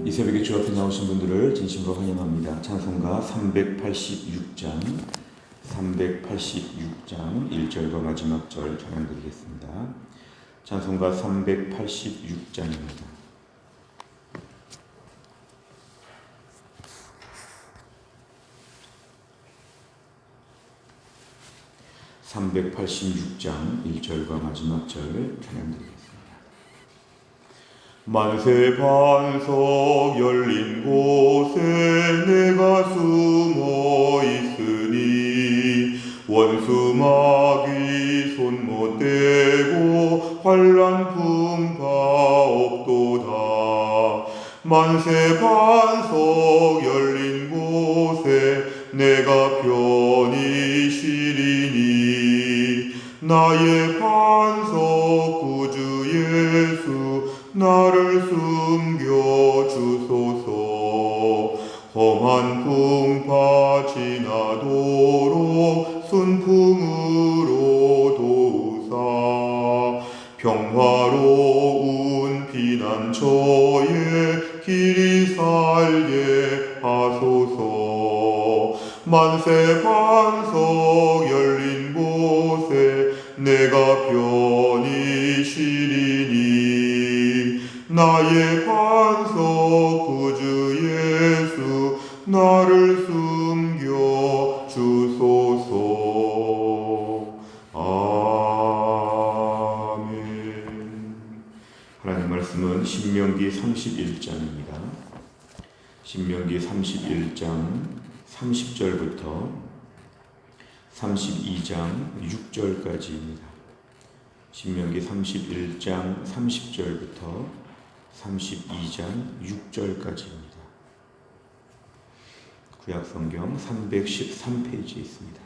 이 새벽에 주 앞에 나오신 분들을 진심으로 환영합니다. 찬송가 386장 1절과 마지막 절 찬양드리겠습니다. 찬송가 386장입니다. (386장) 1절과 마지막 절 찬양드리겠습니다. 만세 반석 열린 곳에 내가 숨어 있으니 원수 마귀 손 못 대고 환난 풍파 없도다. 만세 반석 열린 곳에 내가 편히 쉬리니 나의 반석 구주 예수 나를 숨겨주소서. 험한 풍파 지나도록 순풍으로 도우사 평화로운 피난처에 길이 살게 하소서. 만세 반석 열린 곳에 내가 편히 쉬리니 나의 반석 구주 예수 나를 숨겨 주소서. 아멘. 하나님 말씀은 신명기 31장입니다. 신명기 31장 30절부터 32장 6절까지입니다. 신명기 31장 30절부터 32장 6절까지입니다. 구약성경 313페이지에 있습니다.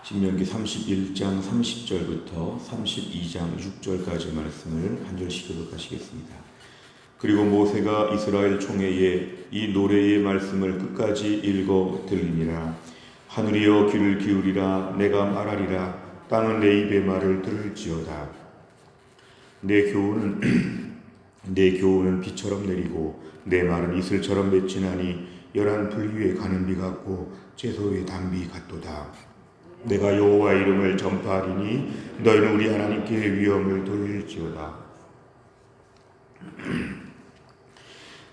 신명기 31장 30절부터 32장 6절까지 말씀을 한 절씩 교독하시겠습니다. 그리고 모세가 이스라엘 총회에 이 노래의 말씀을 끝까지 읽어 들리니라. 하늘이여 귀를 기울이라. 내가 말하리라. 땅은 내 입의 말을 들을지어다. 내 교훈은 비처럼 내리고 내 말은 이슬처럼 맺히나니 열한 불 위에 가는 비 같고 채소의 단비 같도다. 내가 여호와 이름을 전파하리니 너희는 우리 하나님께 위엄을 돌릴지어다.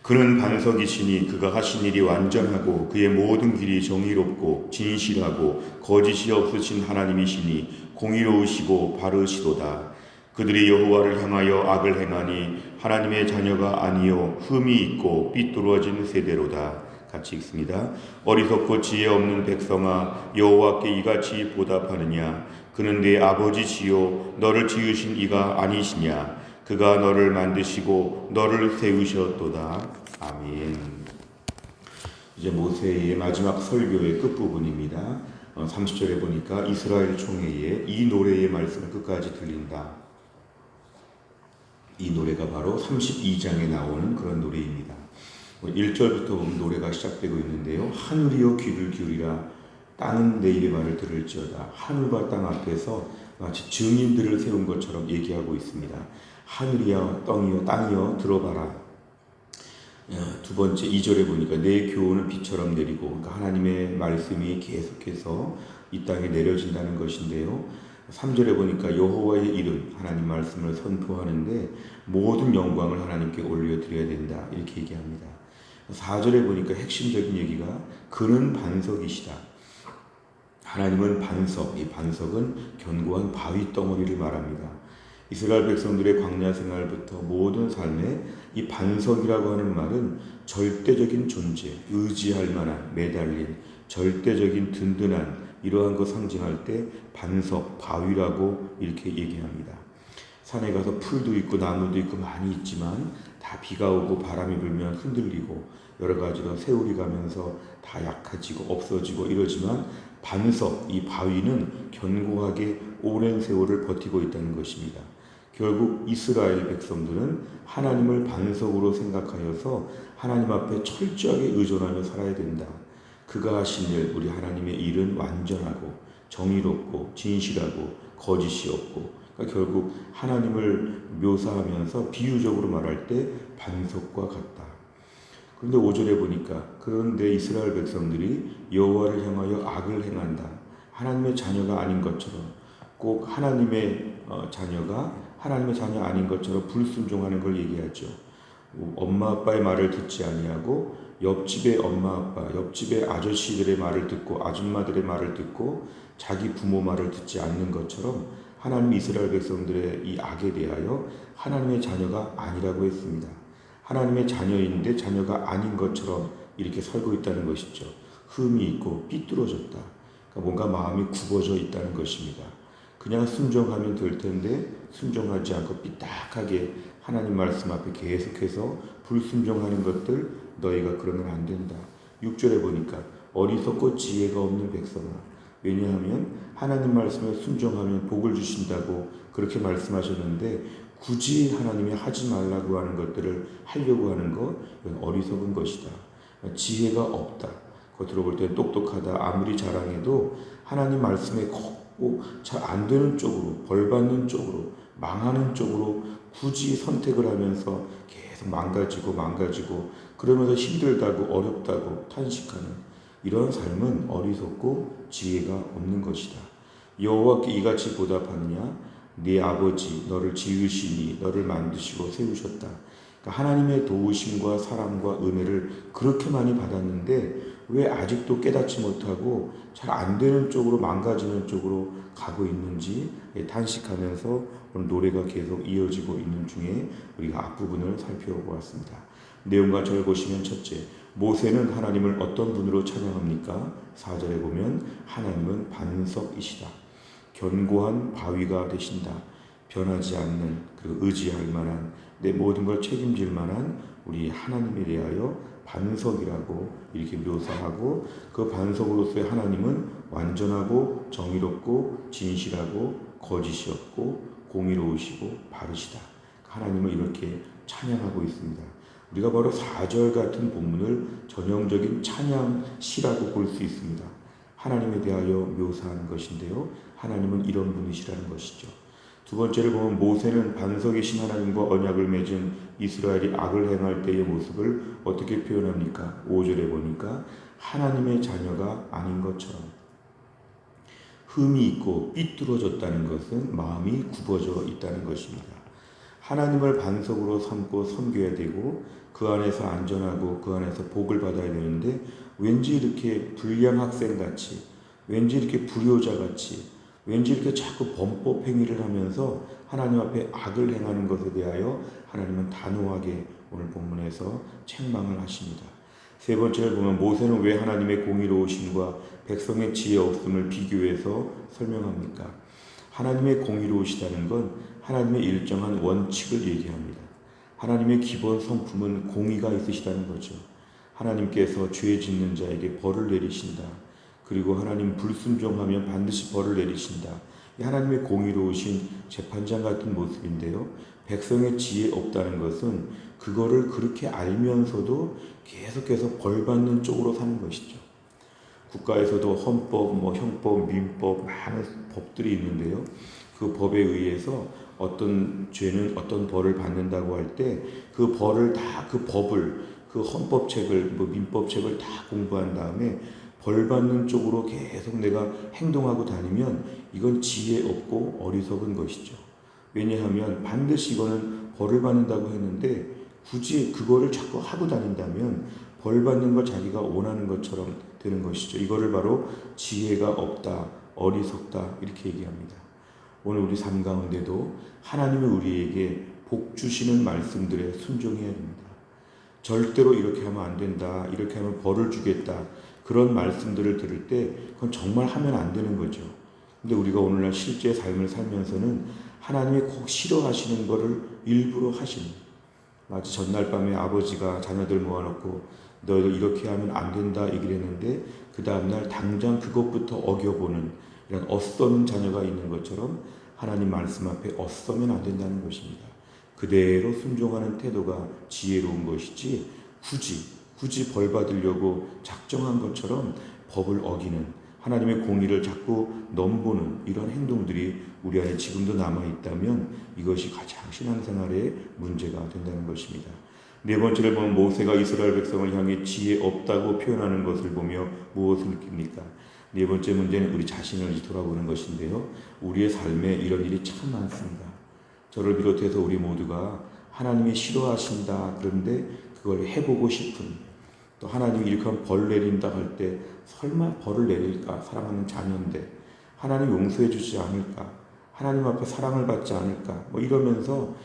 그는 반석이시니 그가 하신 일이 완전하고 그의 모든 길이 정의롭고 진실하고 거짓이 없으신 하나님이시니 공의로우시고 바르시도다. 그들이 여호와를 향하여 악을 행하니 하나님의 자녀가 아니요 흠이 있고 삐뚤어진 세대로다. 같이 읽습니다. 어리석고 지혜 없는 백성아, 여호와께 이같이 보답하느냐? 그는 내 아버지시요 너를 지으신 이가 아니시냐? 그가 너를 만드시고 너를 세우셨도다. 아멘. 이제 모세의 마지막 설교의 끝부분입니다. 30절에 보니까 이스라엘 총회에 이 노래의 말씀을 끝까지 들린다. 이 노래가 바로 32장에 나오는 그런 노래입니다. 1절부터 보면 노래가 시작되고 있는데요. 하늘이여 귀를 기울이라. 땅은 내 입의 말을 들을지어다. 하늘과 땅 앞에서 마치 증인들을 세운 것처럼 얘기하고 있습니다. 하늘이여 땅이여 들어봐라. 두 번째 2절에 보니까 내 교훈은 비처럼 내리고, 그러니까 하나님의 말씀이 계속해서 이 땅에 내려진다는 것인데요. 3절에 보니까 여호와의 이름, 하나님 말씀을 선포하는데 모든 영광을 하나님께 올려드려야 된다, 이렇게 얘기합니다. 4절에 보니까 핵심적인 얘기가 그는 반석이시다. 하나님은 반석, 이 반석은 견고한 바위 덩어리를 말합니다. 이스라엘 백성들의 광야 생활부터 모든 삶에 이 반석이라고 하는 말은 절대적인 존재, 의지할 만한, 매달린 절대적인 든든한 이러한 거 상징할 때 반석, 바위라고 이렇게 얘기합니다. 산에 가서 풀도 있고 나무도 있고 많이 있지만 다 비가 오고 바람이 불면 흔들리고 여러 가지로 세월이 가면서 다 약해지고 없어지고 이러지만 반석, 이 바위는 견고하게 오랜 세월을 버티고 있다는 것입니다. 결국 이스라엘 백성들은 하나님을 반석으로 생각하여서 하나님 앞에 철저하게 의존하며 살아야 된다. 그가 하신 일, 우리 하나님의 일은 완전하고 정의롭고 진실하고 거짓이 없고 그러니까 결국 하나님을 묘사하면서 비유적으로 말할 때 반석과 같다. 그런데 5절에 보니까 그런데 이스라엘 백성들이 여호와를 향하여 악을 행한다. 하나님의 자녀가 아닌 것처럼 꼭 하나님의 자녀가 하나님의 자녀 아닌 것처럼 불순종하는 걸 얘기하죠. 엄마 아빠의 말을 듣지 아니하고 옆집의 엄마 아빠, 옆집의 아저씨들의 말을 듣고 아줌마들의 말을 듣고 자기 부모 말을 듣지 않는 것처럼 하나님 이스라엘 백성들의 이 악에 대하여 하나님의 자녀가 아니라고 했습니다. 하나님의 자녀인데 자녀가 아닌 것처럼 이렇게 살고 있다는 것이죠. 흠이 있고 삐뚤어졌다. 그러니까 뭔가 마음이 굽어져 있다는 것입니다. 그냥 순종하면 될 텐데 순종하지 않고 삐딱하게 하나님 말씀 앞에 계속해서 불순종하는 것들 너희가 그러면 안 된다. 6절에 보니까 어리석고 지혜가 없는 백성아. 왜냐하면 하나님 말씀에 순종하면 복을 주신다고 그렇게 말씀하셨는데 굳이 하나님이 하지 말라고 하는 것들을 하려고 하는 것, 이건 어리석은 것이다. 지혜가 없다. 겉으로 볼 때 똑똑하다. 아무리 자랑해도 하나님 말씀에 꼭 잘 안 되는 쪽으로, 벌받는 쪽으로, 망하는 쪽으로 굳이 선택을 하면서 계속 망가지고 그러면서 힘들다고 어렵다고 탄식하는 이런 삶은 어리석고 지혜가 없는 것이다. 여호와께 이같이 보답하느냐? 네 아버지 너를 지으시니 너를 만드시고 세우셨다. 그러니까 하나님의 도우심과 사랑과 은혜를 그렇게 많이 받았는데 왜 아직도 깨닫지 못하고 잘 안 되는 쪽으로 망가지는 쪽으로 가고 있는지 탄식하면서 오늘 노래가 계속 이어지고 있는 중에 우리가 앞부분을 살펴보았습니다. 내용과 절 보시면 첫째, 모세는 하나님을 어떤 분으로 찬양합니까? 4절에 보면 하나님은 반석이시다. 견고한 바위가 되신다. 변하지 않는 그리고 의지할 만한 내 모든 걸 책임질 만한 우리 하나님에 대하여 반석이라고 이렇게 묘사하고 그 반석으로서의 하나님은 완전하고 정의롭고 진실하고 거짓이 없고 공의로우시고 바르시다. 하나님을 이렇게 찬양하고 있습니다. 우리가 바로 4절 같은 본문을 전형적인 찬양시라고 볼 수 있습니다. 하나님에 대하여 묘사하는 것인데요. 하나님은 이런 분이시라는 것이죠. 두 번째를 보면 모세는 반석이신 하나님과 언약을 맺은 이스라엘이 악을 행할 때의 모습을 어떻게 표현합니까? 5절에 보니까 하나님의 자녀가 아닌 것처럼 흠이 있고 삐뚤어졌다는 것은 마음이 굽어져 있다는 것입니다. 하나님을 반석으로 삼고 섬겨야 되고 그 안에서 안전하고 그 안에서 복을 받아야 되는데 왠지 이렇게 불량 학생같이 왠지 이렇게 불효자같이 왠지 이렇게 자꾸 범법 행위를 하면서 하나님 앞에 악을 행하는 것에 대하여 하나님은 단호하게 오늘 본문에서 책망을 하십니다. 세 번째를 보면 모세는 왜 하나님의 공의로우심과 백성의 지혜 없음을 비교해서 설명합니까? 하나님의 공의로우시다는 건 하나님의 일정한 원칙을 얘기합니다. 하나님의 기본 성품은 공의가 있으시다는 거죠. 하나님께서 죄 짓는 자에게 벌을 내리신다. 그리고 하나님 불순종하면 반드시 벌을 내리신다. 하나님의 공의로우신 재판장 같은 모습인데요. 백성의 지혜 없다는 것은 그거를 그렇게 알면서도 계속해서 벌받는 쪽으로 사는 것이죠. 국가에서도 헌법, 형법, 민법 많은 법들이 있는데요. 그 법에 의해서 어떤 죄는 어떤 벌을 받는다고 할 때 그 벌을 다 그 법을 그 헌법책을 민법책을 다 공부한 다음에 벌받는 쪽으로 계속 내가 행동하고 다니면 이건 지혜 없고 어리석은 것이죠. 왜냐하면 반드시 이거는 벌을 받는다고 했는데 굳이 그거를 자꾸 하고 다닌다면 벌 받는 걸 자기가 원하는 것처럼 되는 것이죠. 이거를 바로 지혜가 없다, 어리석다 이렇게 얘기합니다. 오늘 우리 삶 가운데도 하나님이 우리에게 복 주시는 말씀들에 순종해야 됩니다. 절대로 이렇게 하면 안 된다, 이렇게 하면 벌을 주겠다 그런 말씀들을 들을 때 그건 정말 하면 안 되는 거죠. 근데 우리가 오늘날 실제 삶을 살면서는 하나님이 꼭 싫어하시는 거를 일부러 하시는, 마치 전날 밤에 아버지가 자녀들 모아놓고 너희들 이렇게 하면 안 된다 얘기를 했는데 그 다음날 당장 그것부터 어겨보는 이런 엇서는 자녀가 있는 것처럼 하나님 말씀 앞에 엇서면 안 된다는 것입니다. 그대로 순종하는 태도가 지혜로운 것이지 굳이 벌 받으려고 작정한 것처럼 법을 어기는, 하나님의 공의를 자꾸 넘보는 이런 행동들이 우리 안에 지금도 남아있다면 이것이 가장 신앙생활의 문제가 된다는 것입니다. 네 번째를 보면 모세가 이스라엘 백성을 향해 지혜 없다고 표현하는 것을 보며 무엇을 느낍니까? 네 번째 문제는 우리 자신을 돌아보는 것인데요. 우리의 삶에 이런 일이 참 많습니다. 저를 비롯해서 우리 모두가 하나님이 싫어하신다 그런데 그걸 해보고 싶은, 또 하나님이 이렇게 하면 벌 내린다 할 때 설마 벌을 내릴까? 사랑하는 자녀인데 하나님 용서해 주지 않을까? 하나님 앞에 사랑을 받지 않을까? 이러면서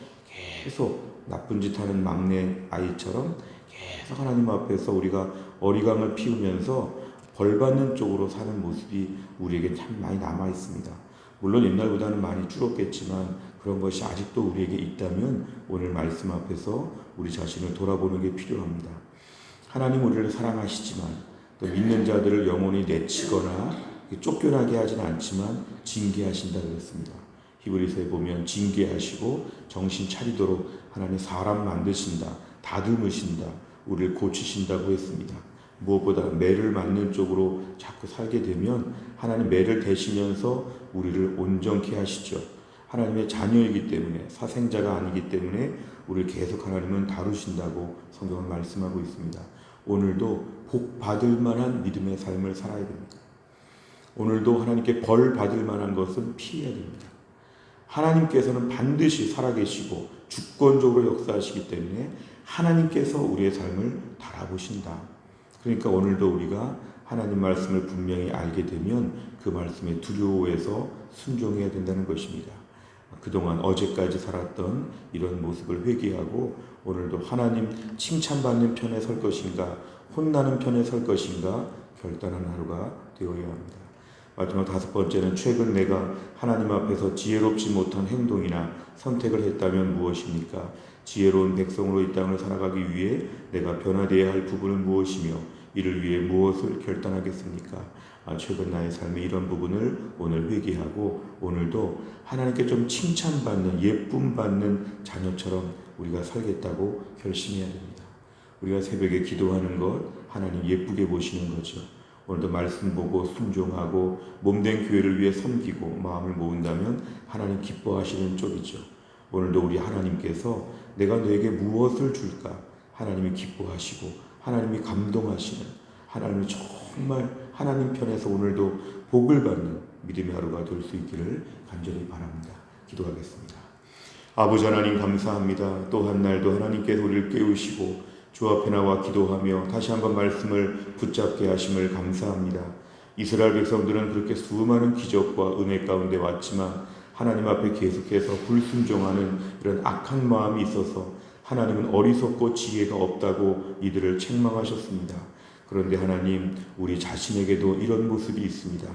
계속 나쁜 짓 하는 막내 아이처럼 계속 하나님 앞에서 우리가 어리광을 피우면서 벌 받는 쪽으로 사는 모습이 우리에게 참 많이 남아 있습니다. 물론 옛날보다는 많이 줄었겠지만 그런 것이 아직도 우리에게 있다면 오늘 말씀 앞에서 우리 자신을 돌아보는 게 필요합니다. 하나님 우리를 사랑하시지만 또 믿는 자들을 영원히 내치거나 쫓겨나게 하진 않지만 징계하신다 그랬습니다. 히브리서에 보면 징계하시고 정신 차리도록 하나님 사람 만드신다, 다듬으신다, 우리를 고치신다고 했습니다. 무엇보다 매를 맞는 쪽으로 자꾸 살게 되면 하나님 매를 대시면서 우리를 온전케 하시죠. 하나님의 자녀이기 때문에, 사생자가 아니기 때문에 우리를 계속 하나님은 다루신다고 성경은 말씀하고 있습니다. 오늘도 복 받을 만한 믿음의 삶을 살아야 됩니다. 오늘도 하나님께 벌 받을 만한 것은 피해야 됩니다. 하나님께서는 반드시 살아계시고 주권적으로 역사하시기 때문에 하나님께서 우리의 삶을 달아보신다. 그러니까 오늘도 우리가 하나님 말씀을 분명히 알게 되면 그 말씀에 두려워해서 순종해야 된다는 것입니다. 그동안 어제까지 살았던 이런 모습을 회개하고 오늘도 하나님 칭찬받는 편에 설 것인가, 혼나는 편에 설 것인가 결단하는 하루가 되어야 합니다. 마지막 다섯 번째는 최근 내가 하나님 앞에서 지혜롭지 못한 행동이나 선택을 했다면 무엇입니까? 지혜로운 백성으로 이 땅을 살아가기 위해 내가 변화되어야 할 부분은 무엇이며 이를 위해 무엇을 결단하겠습니까? 최근 나의 삶의 이런 부분을 오늘 회개하고 오늘도 하나님께 좀 칭찬받는, 예쁨받는 자녀처럼 우리가 살겠다고 결심해야 됩니다. 우리가 새벽에 기도하는 것 하나님 예쁘게 보시는 거죠. 오늘도 말씀 보고 순종하고 몸된 교회를 위해 섬기고 마음을 모은다면 하나님 기뻐하시는 쪽이죠. 오늘도 우리 하나님께서 내가 너에게 무엇을 줄까? 하나님이 기뻐하시고 하나님이 감동하시는, 하나님이 정말 하나님 편에서 오늘도 복을 받는 믿음의 하루가 될 수 있기를 간절히 바랍니다. 기도하겠습니다. 아버지 하나님 감사합니다. 또 한 날도 하나님께서 우리를 깨우시고 주 앞에 나와 기도하며 다시 한번 말씀을 붙잡게 하심을 감사합니다. 이스라엘 백성들은 그렇게 수많은 기적과 은혜 가운데 왔지만 하나님 앞에 계속해서 불순종하는 이런 악한 마음이 있어서 하나님은 어리석고 지혜가 없다고 이들을 책망하셨습니다. 그런데 하나님, 우리 자신에게도 이런 모습이 있습니다.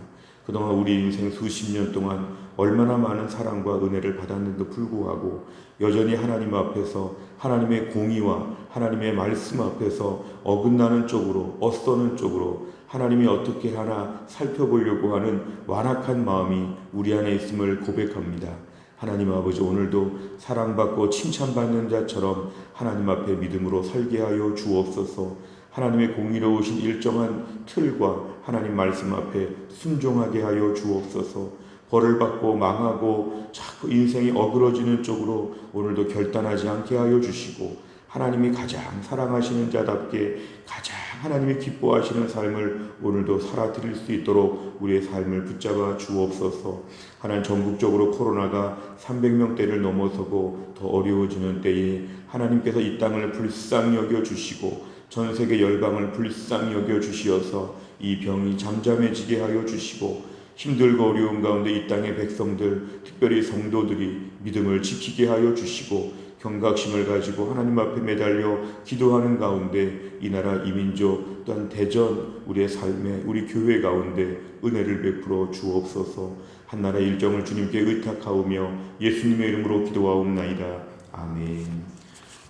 그동안 우리 인생 수십 년 동안 얼마나 많은 사랑과 은혜를 받았는데도 불구하고 여전히 하나님 앞에서 하나님의 공의와 하나님의 말씀 앞에서 어긋나는 쪽으로, 엇서는 쪽으로 하나님이 어떻게 하나 살펴보려고 하는 완악한 마음이 우리 안에 있음을 고백합니다. 하나님 아버지, 오늘도 사랑받고 칭찬받는 자처럼 하나님 앞에 믿음으로 살게 하여 주옵소서. 하나님의 공의로우신 일정한 틀과 하나님 말씀 앞에 순종하게 하여 주옵소서. 벌을 받고 망하고 자꾸 인생이 어그러지는 쪽으로 오늘도 결단하지 않게 하여 주시고 하나님이 가장 사랑하시는 자답게 가장 하나님이 기뻐하시는 삶을 오늘도 살아드릴 수 있도록 우리의 삶을 붙잡아 주옵소서. 하나님, 전국적으로 코로나가 300명대를 넘어서고 더 어려워지는 때에 하나님께서 이 땅을 불쌍히 여겨주시고 전 세계 열방을 불쌍히 여겨주시어서 이 병이 잠잠해지게 하여 주시고 힘들고 어려운 가운데 이 땅의 백성들, 특별히 성도들이 믿음을 지키게 하여 주시고 경각심을 가지고 하나님 앞에 매달려 기도하는 가운데 이 나라 이 민족 또한 대전 우리의 삶에 우리 교회 가운데 은혜를 베풀어 주옵소서. 한나라 일정을 주님께 의탁하오며 예수님의 이름으로 기도하옵나이다. 아멘.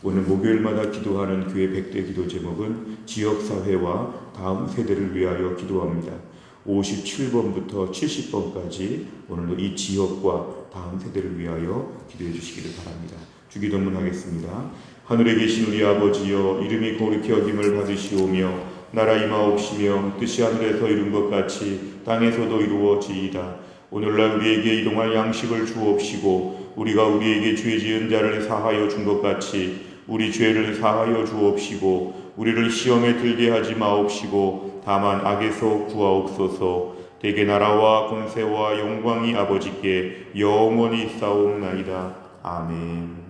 오늘 목요일마다 기도하는 교회 100대 기도 제목은 지역사회와 다음 세대를 위하여 기도합니다. 57번부터 70번까지 오늘도 이 지역과 다음 세대를 위하여 기도해 주시기를 바랍니다. 주기도문 하겠습니다. 하늘에 계신 우리 아버지여, 이름이 거룩히 여김을 받으시오며 나라 임하옵시며 뜻이 하늘에서 이룬 것 같이 땅에서도 이루어지이다. 오늘날 우리에게 일용할 양식을 주옵시고 우리가 우리에게 죄 지은 자를 사하여 준 것 같이 우리 죄를 사하여 주옵시고 우리를 시험에 들게 하지 마옵시고 다만 악에서 구하옵소서. 대개 나라와 권세와 영광이 아버지께 영원히 있사옵나이다. 아멘.